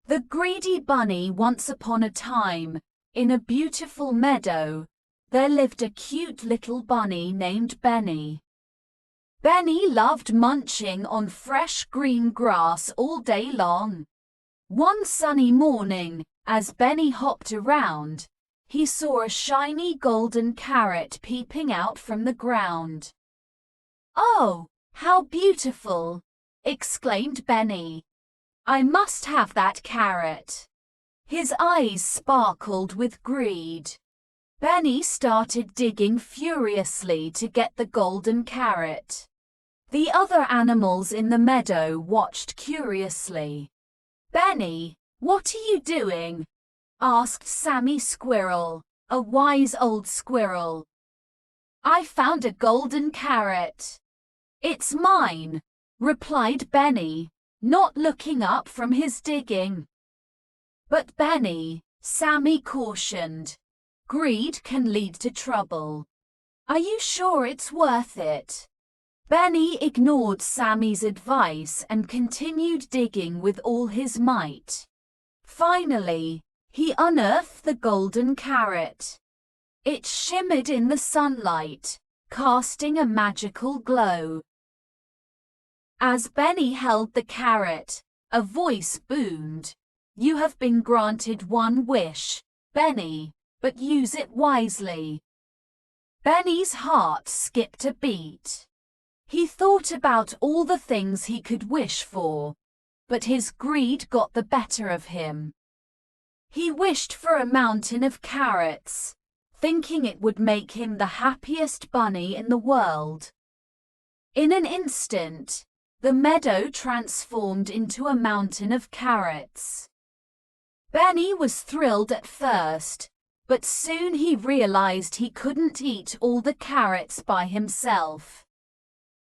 The greedy bunny. Once upon a time, in a beautiful meadow, there lived a cute little bunny named Benny. Benny loved munching on fresh green grass all day long. One sunny morning, as Benny hopped around, he saw a shiny golden carrot peeping out from the ground. "Oh, how beautiful!" exclaimed Benny. "I must have that carrot." His eyes sparkled with greed. Benny started digging furiously to get the golden carrot. The other animals in the meadow watched curiously. "Benny, what are you doing?" asked Sammy Squirrel, a wise old squirrel. "I found a golden carrot." "It's mine," replied Benny, not looking up from his digging. "But Benny," Sammy cautioned, "greed can lead to trouble. Are you sure it's worth it?" Benny ignored Sammy's advice and continued digging with all his might. Finally, he unearthed the golden carrot. It shimmered in the sunlight, casting a magical glow. As Benny held the carrot, a voice boomed, "You have been granted one wish, Benny, but use it wisely." Benny's heart skipped a beat. He thought about all the things he could wish for, but his greed got the better of him. He wished for a mountain of carrots, thinking it would make him the happiest bunny in the world. In an instant, the meadow transformed into a mountain of carrots. Benny was thrilled at first, but soon he realized he couldn't eat all the carrots by himself.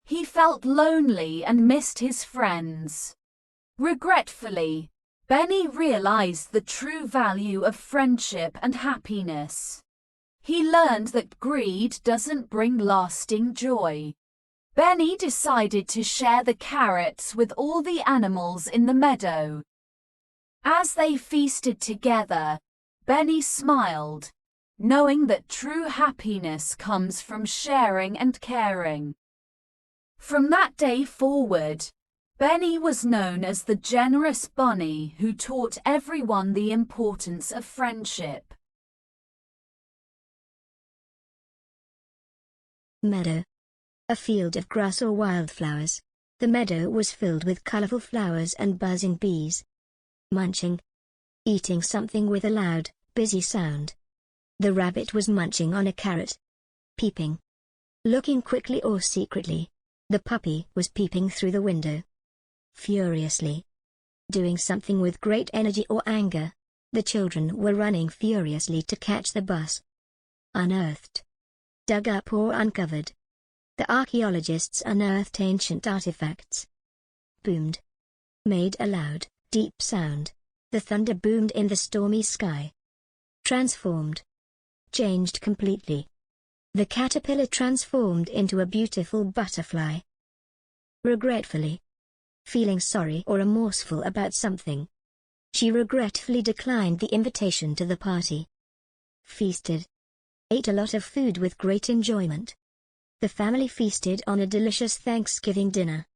He felt lonely and missed his friends. Regretfully, Benny realized the true value of friendship and happiness. He learned that greed doesn't bring lasting joy. Benny decided to share the carrots with all the animals in the meadow. As they feasted together, Benny smiled, knowing that true happiness comes from sharing and caring. From that day forward, Benny was known as the generous bunny who taught everyone the importance of friendship. Meadow. A field of grass or wildflowers. The meadow was filled with colorful flowers and buzzing bees. Munching. Eating something with a loud, busy sound. The rabbit was munching on a carrot. Peeping. Looking quickly or secretly. The puppy was peeping through the window. Furiously. Doing something with great energy or anger. The children were running furiously to catch the bus. Unearthed. Dug up or uncovered. The archaeologists unearthed ancient artifacts. Boomed. Made a loud, deep sound. The thunder boomed in the stormy sky. Transformed. Changed completely. The caterpillar transformed into a beautiful butterfly. Regretfully. Feeling sorry or remorseful about something. She regretfully declined the invitation to the party. Feasted. Ate a lot of food with great enjoyment. The family feasted on a delicious Thanksgiving dinner.